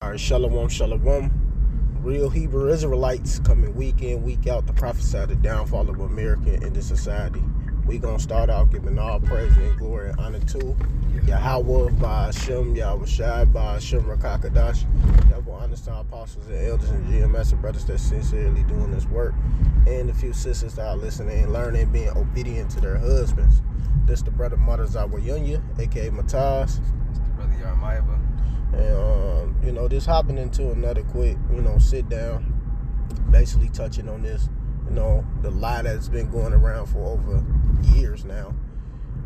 All right, shalom, shalom. Real Hebrew Israelites coming week in, week out to prophesy the downfall of America in this society. We gonna start out giving all praise and glory and honor to Yahweh by Hashem, Yahweh Shai by Hashem Rakakadash. Double honors to our apostles and elders and GMS and brothers that sincerely doing this work, and the few sisters that are listening and learning, being obedient to their husbands. This the brother Madazawa Yunya, A.K.A. Mataz. This the brother Yarmaiva. And, just hopping into another quick, sit down, basically touching on this, the lie that's been going around for over years now.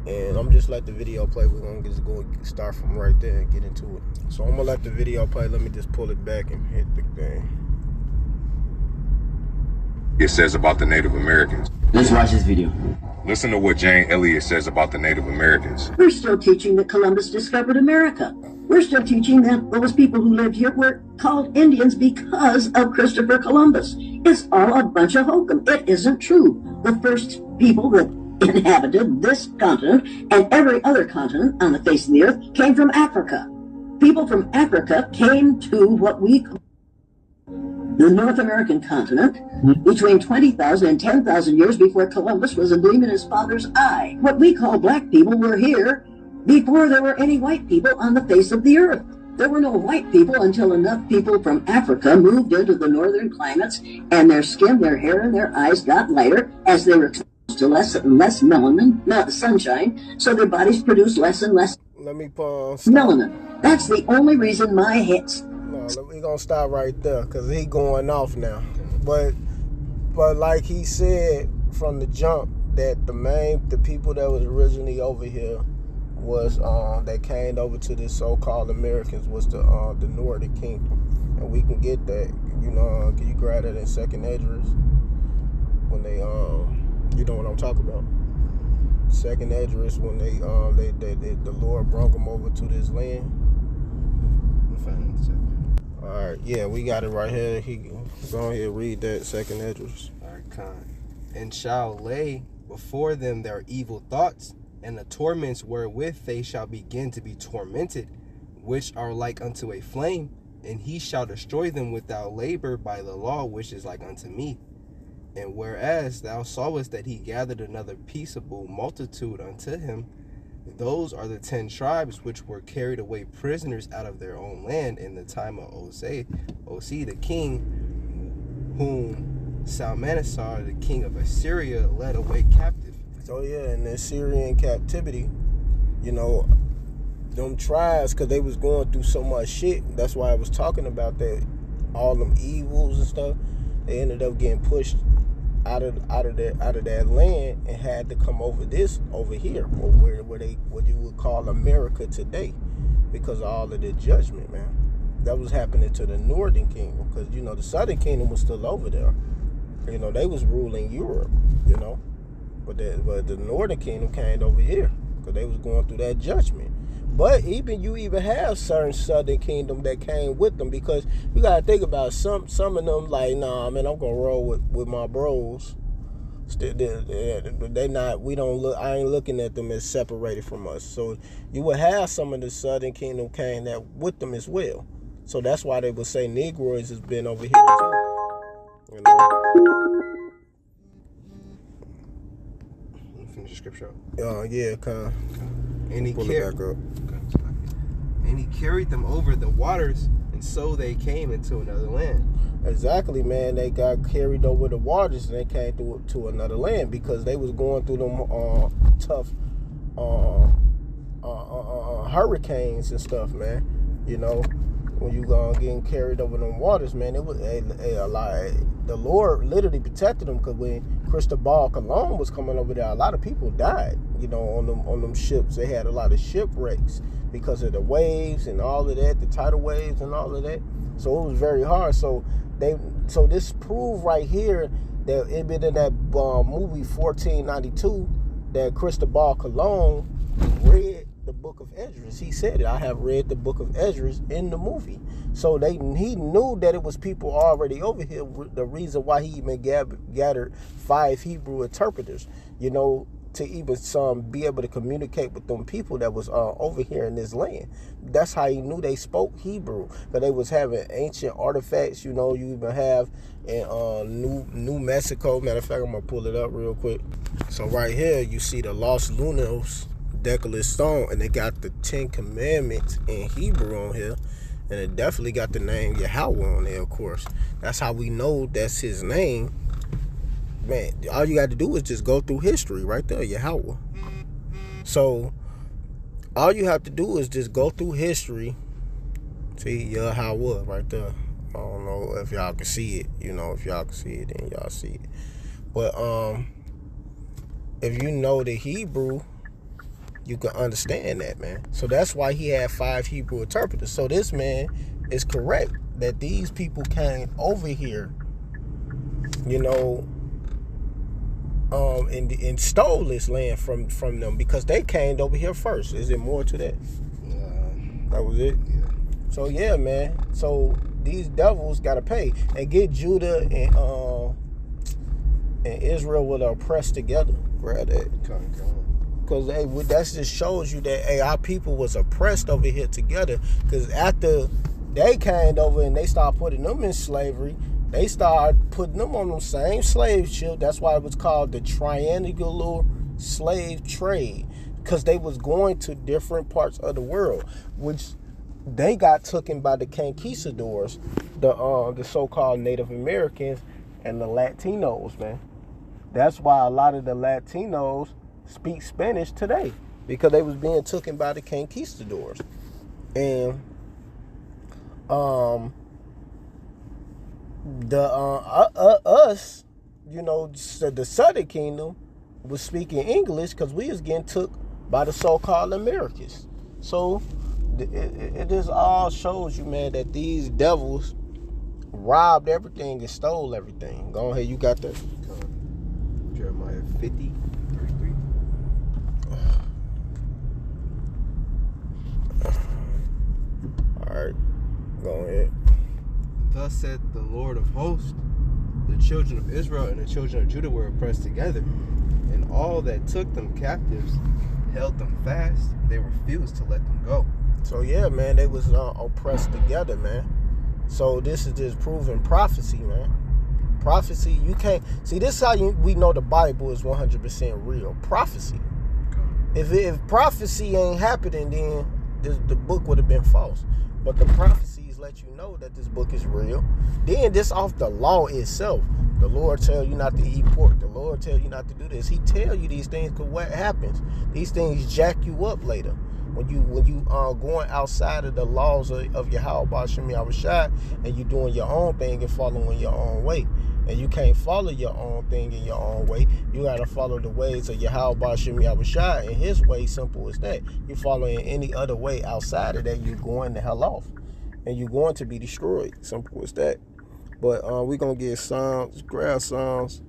And I'm just let the video play. We're going to just go start from right there and get into it. So I'm going to let the video play. Let me just pull it back and hit the thing. It says about the Native Americans. Let's watch this video. Listen to what Jane Elliott says about the Native Americans. We're still teaching that Columbus discovered America. We're still teaching that those people who lived here were called Indians because of Christopher Columbus. It's all a bunch of hokum. It isn't true. The first people that inhabited this continent and every other continent on the face of the earth came from Africa. People from Africa came to what we call the North American continent between 20,000 and 10,000 years before Columbus was a gleam in his father's eye. What we call black people were here before there were any white people on the face of the earth. There were no white people until enough people from Africa moved into the northern climates, and their skin, their hair, and their eyes got lighter as they were exposed to less and less melanin, not sunshine, so their bodies produced less and less melanin. That's the only reason my hits. No, we're going to stop right there because he going off now. But like he said from the jump, that the people that was originally over here was that came over to the so-called Americans was the Northern Kingdom, and we can get that. Can you grab that in Second Esdras when they you know what I'm talking about? Second Esdras when they the Lord brought them over to this land. All right, yeah, we got it right here. He go ahead and read that Second Esdras. All right, Khan. And shall lay before them their evil thoughts, and the torments wherewith they shall begin to be tormented, which are like unto a flame, and he shall destroy them without labor by the law which is like unto me. And whereas thou sawest that he gathered another peaceable multitude unto him, those are the 10 tribes which were carried away prisoners out of their own land in the time of Osei the king, whom Salmanasar, the king of Assyria, led away captive. So yeah, in the Syrian captivity, them tribes, because they was going through so much shit. That's why I was talking about that, all them evils and stuff. They ended up getting pushed out of that land and had to come over here, what you would call America today, because of all of the judgment, man. That was happening to the Northern Kingdom, because the Southern Kingdom was still over there. They was ruling Europe, but the Northern Kingdom came over here because they was going through that judgment. But you even have certain Southern Kingdom that came with them, because you gotta think about some of them like, nah, man, I'm gonna roll with my bros. They not. We don't look. I ain't looking at them as separated from us. So you would have some of the Southern Kingdom came that with them as well. So that's why they would say Negroes has been over here too. Finish the scripture. Yeah, kind. And he pull it back up. And he carried them over the waters, and so they came into another land. Exactly, man. They got carried over the waters and they came to another land because they was going through them tough hurricanes and stuff, man. When you getting carried over them waters, man, it was a lot. The Lord literally protected them, because when Cristobal Colon was coming over there, a lot of people died. On them ships, they had a lot of shipwrecks because of the waves and all of that, the tidal waves and all of that. So it was very hard. So this proved right here that it been in that movie 1492 that Cristobal Colon read the book of Esdras. He said it. I have read the book of Esdras in the movie. So he knew that it was people already over here. The reason why he even gathered 5 Hebrew interpreters. to even be able to communicate with them people that was over here in this land. That's how he knew they spoke Hebrew, because they was having ancient artifacts. You know, you even have in New Mexico. Matter of fact, I'm gonna pull it up real quick. So right here, you see the Los Lunos Decorous Stone, and they got the 10 Commandments in Hebrew on here, and it definitely got the name Yahweh on there. Of course, that's how we know that's his name. Man, all you got to do is just go through history right there, Yahweh. So all you have to do is just go through history. See, Yahweh right there. I don't know if y'all can see it. You know, if y'all can see it, then y'all see it. But if you know the Hebrew, you can understand that, man. So that's why he had 5 Hebrew interpreters. So this man is correct that these people came over here, you know, and stole this land from them, because they came over here first. Is there more to that? That was it? Yeah. So yeah, man. So these devils gotta pay and get Judah and Israel with oppressed together. Grab that. Because that just shows you that our people was oppressed over here together. Because after they came over and they started putting them in slavery, they started putting them on the same slave ship. That's why it was called the triangular slave trade, because they was going to different parts of the world, which they got taken by the conquistadors, the so-called Native Americans and the Latinos, man. That's why a lot of the Latinos speak Spanish today, because they was being taken by the conquistadors. And us, you know, the Southern Kingdom was speaking English, because we was getting took by the so-called Americans. So it just all shows you, man, that these devils robbed everything and stole everything. Go ahead, you got that. Jeremiah 50:33. All right, go ahead. Thus said the Lord of hosts, the children of Israel and the children of Judah were oppressed together, and all that took them captives held them fast. They refused to let them go. So yeah, man, they was oppressed together, man. So this is just proving prophecy, man. Prophecy, you can't see. This is how we know the Bible is 100% real. Prophecy. If prophecy ain't happening, then the book would have been false. But the prophecies let you know that this book is real. Then this off the law itself. The Lord tell you not to eat pork. The Lord tell you not to do this. He tell you these things, because what happens? These things jack you up later. When you going outside of the laws of Yahweh Ba'Shem Yahushua, and you doing your own thing and following your own way. And you can't follow your own thing in your own way. You got to follow the ways of Yahweh Ba'Shem Yahushua, and his way, simple as that. You following any other way outside of that, you're going the hell off. And you're going to be destroyed. Simple as that. But we're going to get Psalms, grab Psalms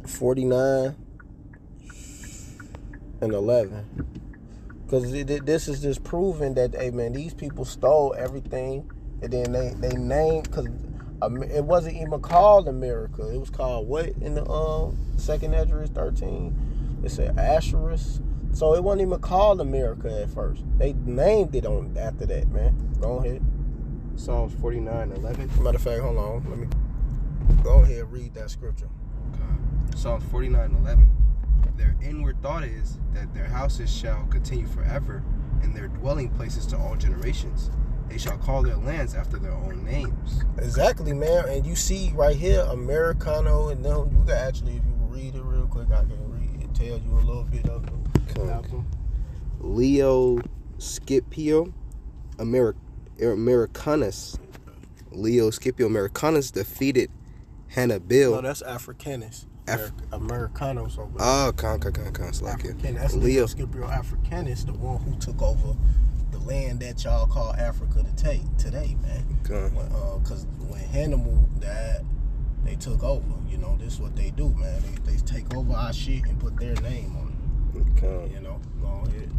49 and 11. Because this is just proving that, hey, man, these people stole everything. And then they named, because it wasn't even called America. It was called what in the 2nd Esdras 13? It said Asherus. So it wasn't even called America at first. They named it on after that, man. Go ahead. Psalms 49:11. Matter of fact, hold on. Let me go ahead and read that scripture. Okay. Psalms 49:11. Their inward thought is that their houses shall continue forever, and their dwelling places to all generations. They shall call their lands after their own names. Exactly, man. And you see right here, Americano, and them, you can actually, if you read it real quick, I can read it, tell you a little bit of them. Leo Scipio Americanus. Leo Scipio Americanus defeated Hannibal. No, that's Africanus. Americanos over there. Oh, it's like it. That's Leo Scipio Africanus, the one who took over the land that y'all call Africa today, man. Because when Hannibal died, they took over. You know, this is what they do, man. They take over our shit and put their name on it. Okay. You know, go ahead.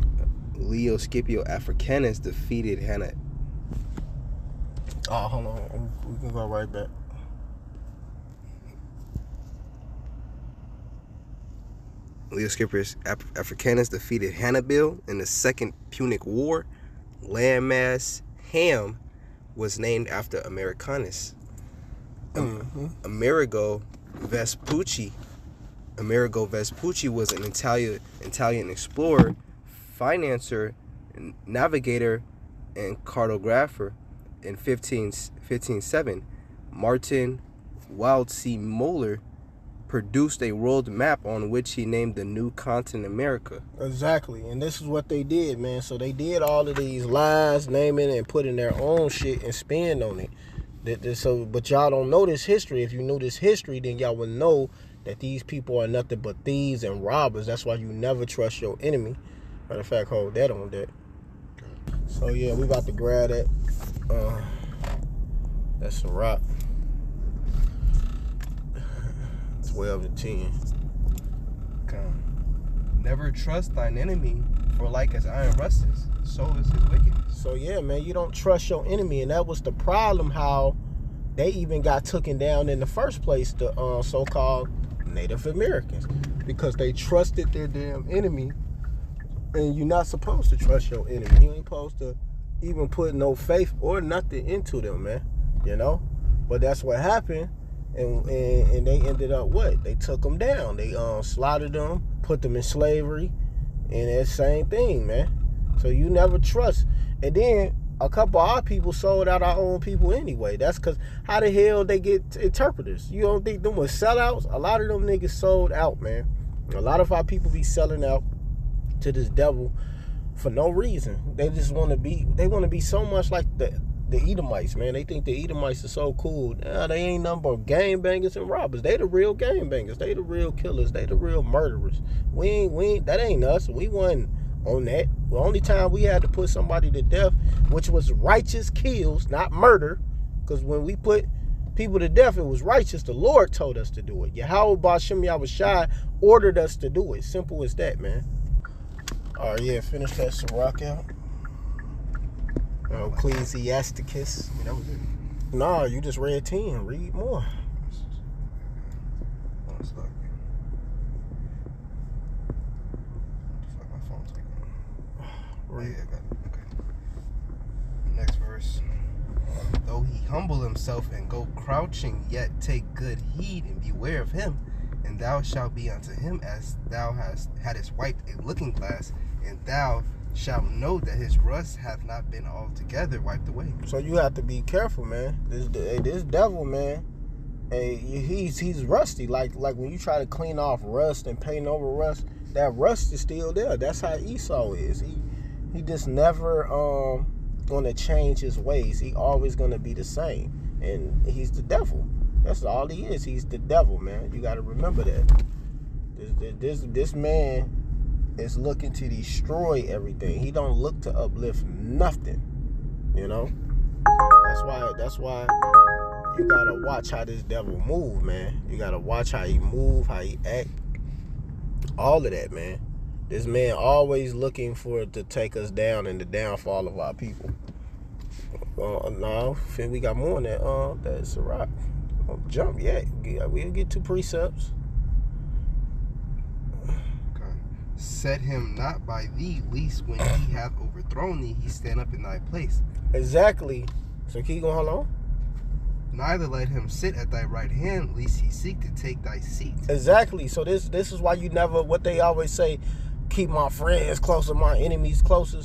Leo Scipio Africanus defeated Hannibal. Oh, hold on. We can go right back. Leo Skippers, Africanus defeated Hannibal in the Second Punic War. Landmass Ham was named after Americanus. Amerigo Vespucci was an Italian explorer, financier, navigator, and cartographer. In 1507, Martin Wildsea Moeller produced a world map on which he named the new continent America. Exactly, and this is what they did, man. So they did all of these lies, naming and putting their own shit and spin on it. But y'all don't know this history. If you knew this history, then y'all would know that these people are nothing but thieves and robbers. That's why you never trust your enemy. Matter of fact, hold that on that. So yeah, we about to grab that. That's a rock. 12 to 10. Okay. Never trust thine enemy, for like as iron rusteth, so is his wickedness. So yeah, man, you don't trust your enemy, and that was the problem. How they even got taken down in the first place, the so-called Native Americans, because they trusted their damn enemy. And you're not supposed to trust your enemy. You ain't supposed to even put no faith or nothing into them, man. You know, but that's what happened. And they ended up what? They took them down. They slaughtered them, put them in slavery, and that same thing, man. So you never trust. And then a couple of our people sold out our own people anyway. That's because how the hell they get interpreters? You don't think them was sellouts? A lot of them niggas sold out, man. A lot of our people be selling out to this devil for no reason. They just want to be. They want to be so much like the Edomites, man. They think the Edomites are so cool. Nah, they ain't nothing but gangbangers and robbers. They the real gangbangers. They the real killers. They the real murderers. We ain't that ain't us. We wasn't on that. The only time we had to put somebody to death, which was righteous kills, not murder, because when we put people to death, it was righteous. The Lord told us to do it. Yahweh Ba'Shem Yahushai ordered us to do it. Simple as that, man. All right, yeah, finish that Sirach out. Ecclesiasticus. I mean, that was it. Nah, you just read 10. Read more. Oh, it's like, fuck, my phone's like, Read. yeah, I got it. Okay. Next verse. Though he humble himself and go crouching, yet take good heed and beware of him, and thou shalt be unto him as thou hadst wiped a looking glass, and thou shalt know that his rust hath not been altogether wiped away. So you have to be careful, man. This devil, man, hey, he's rusty. Like when you try to clean off rust and paint over rust, that rust is still there. That's how Esau is. He just never gonna change his ways. He always gonna be the same. And he's the devil. That's all he is. He's the devil, man. You gotta remember that. This man is looking to destroy everything. He don't look to uplift nothing. You know? That's why you gotta watch how this devil move, man. You gotta watch how he move, how he act. All of that, man. This man always looking to take us down and the downfall of our people. No, we got more than that. That's a rock. Don't jump yet. We'll get to precepts. Set him not by thee, lest when he hath overthrown thee, he stand up in thy place. Exactly. So keep going, hold on. Neither let him sit at thy right hand, lest he seek to take thy seat. Exactly. So this is why you never, what they always say, keep my friends closer, my enemies closer.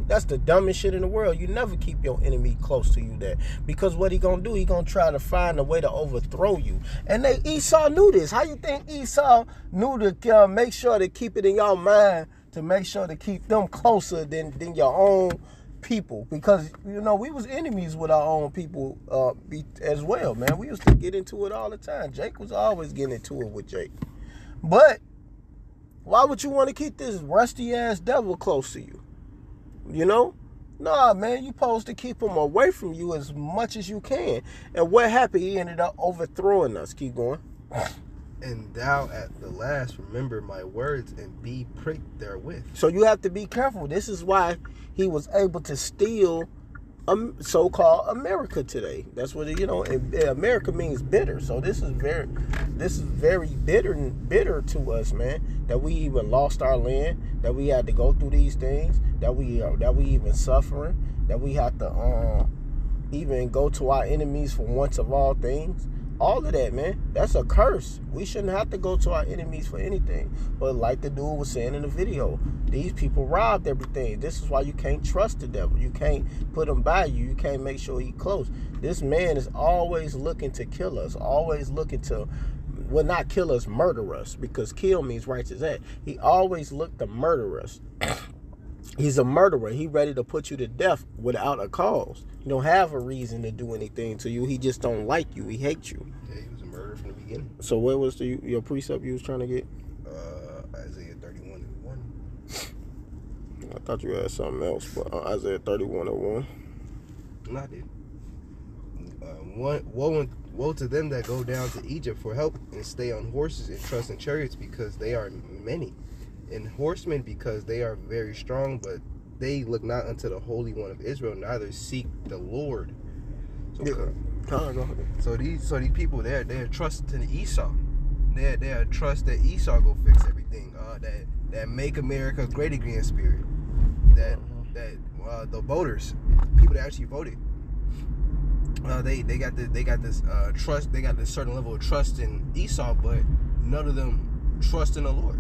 That's the dumbest shit in the world. You never keep your enemy close to you there. Because what he gonna do, he gonna try to find a way to overthrow you. And Esau knew this. How you think Esau knew to make sure to keep it in your mind, to make sure to keep them closer than your own people? Because, you know, we was enemies with our own people as well, man. We used to get into it all the time. Jake was always getting into it with Jake. But why would you want to keep this rusty ass devil close to you? You know? Nah, man, you supposed to keep him away from you as much as you can. And what happened? He ended up overthrowing us. Keep going. And thou at the last remember my words and be pricked therewith. So you have to be careful. This is why he was able to steal so-called America today. That's what and America means bitter. So this is very bitter to us, man. That we even lost our land, that we had to go through these things, that we even suffering, that we have to even go to our enemies for once of all things. All of that, man, that's a curse. We shouldn't have to go to our enemies for anything. But like the dude was saying in the video, these people robbed everything. This is why you can't trust the devil. You can't put him by you. You can't make sure he's close. This man is always looking to kill us, always looking to, well, not kill us, murder us, because kill means righteous act. He always looked to murder us. He's a murderer. He ready to put you to death without a cause. He don't have a reason to do anything to you. He just don't like you. He hates you. Yeah, he was a murderer from the beginning. So what was your precept you was trying to get? Isaiah 31:1. I thought you had something else, but Isaiah 31:1. No, I did. Woe to them that go down to Egypt for help and stay on horses and trust in chariots, because they are many, and horsemen because they are very strong, but they look not unto the Holy One of Israel, neither seek the Lord. So, so these people, they're trusting Esau. They're trust that Esau go fix everything. That make America great again spirit. That the voters, people that actually voted, they got this trust. They got this certain level of trust in Esau, but none of them trust in the Lord.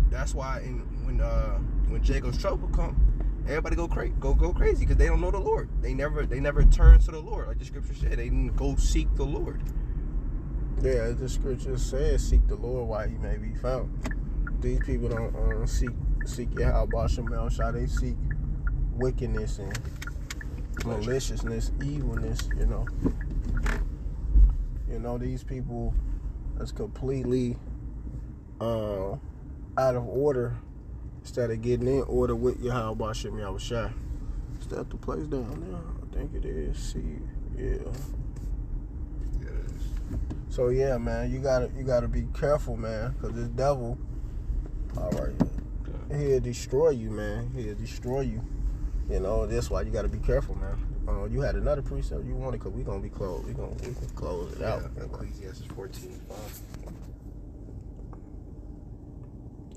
That's why when Jacob's trouble come, everybody go crazy because they don't know the Lord. They never turn to the Lord, like the scripture said. They didn't go seek the Lord. Yeah, the scripture says, "Seek the Lord while He may be found." These people don't seek Yahweh Shemel Shah. They seek wickedness and maliciousness, evilness. These people that's completely out of order. Instead of getting in order with Yahweh Shemel Shah. Is that the place down there? I think it is. See, yeah. So yeah, man, you gotta be careful, man, because this devil, all right, he'll destroy you, man. He'll destroy you. That's why you gotta be careful, man. You had another precept you wanted, because we gonna be closed. We can close it out. Ecclesiastes 14:5.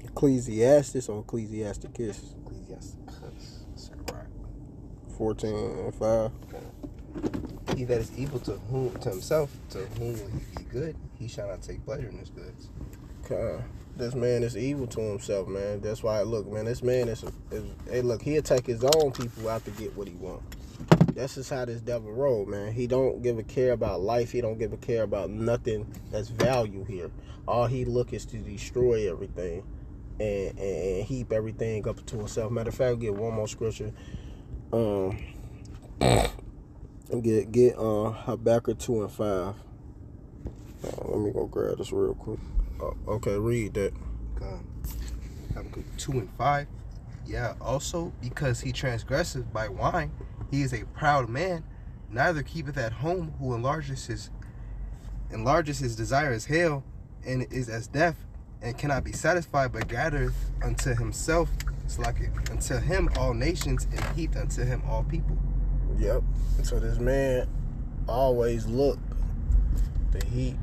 Ecclesiastes or Ecclesiasticus? Ecclesiasticus. 14:5. He that is evil to himself, to whom will he be good? He shall not take pleasure in his goods. Okay. This man is evil to himself, man. That's why, look, man, this man is hey, look, he'll take his own people out to get what he wants. That's just how this devil roll, man. He don't give a care about life. He don't give a care about nothing that's value here. All he look is to destroy everything and heap everything up to himself. Matter of fact, we'll get one more scripture. Get Habakkuk 2:5. Let me go grab this real quick. Okay, read that. Habakkuk 2:5. Yeah, also because he transgresseth by wine, he is a proud man, neither keepeth at home, who enlarges his desire as hell, and is as death, and cannot be satisfied, but gathereth unto himself, unto him all nations, and heaped unto him all people. Yep. So this man always look to heap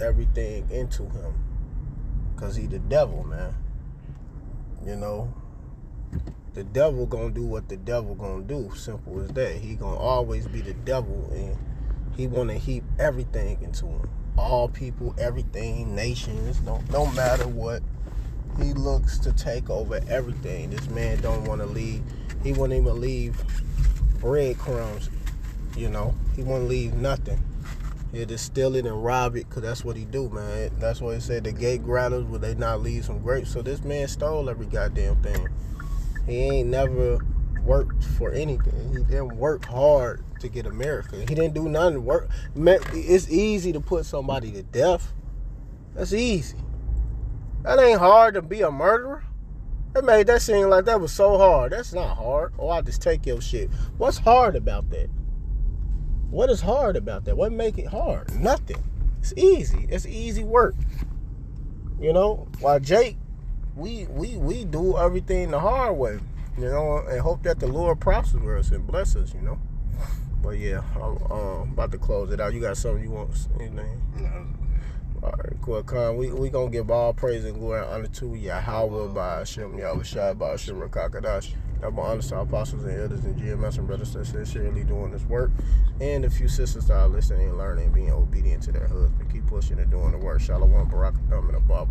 everything into him, because he the devil, man. The devil gonna do what the devil gonna do. Simple as that. He gonna always be the devil, and he wanna heap everything into him. All people, everything, nations, no matter what. He looks to take over everything. This man don't want to leave. He won't even leave breadcrumbs. He won't leave nothing. He'll just steal it and rob it, because that's what he do, man. That's why he said the gate grabbers, would they not leave some grapes? So this man stole every goddamn thing. He ain't never worked for anything. He didn't work hard to get America. He didn't do nothing. It's easy to put somebody to death. That's easy. That ain't hard to be a murderer. They made that seem like that was so hard. That's not hard. I'll just take your shit. What's hard about that? What is hard about that? What make it hard? Nothing. It's easy. It's easy work. While Jake, we do everything the hard way. You know, and hope that the Lord prospers us and bless us, you know. But yeah, I'm about to close it out. You got something you want to say? Anything? No. All right, cool. Khan, we gonna give all praise and glory and honor to Yahweh by Hashem, Yahushua by Hashem Rakakadash. Now, my honor to our apostles and elders and GMS and brothers that sincerely doing this work, and a few sisters that are listening and learning and being obedient to their husband. Keep pushing and doing the work. Shalom, Barak, and Abba.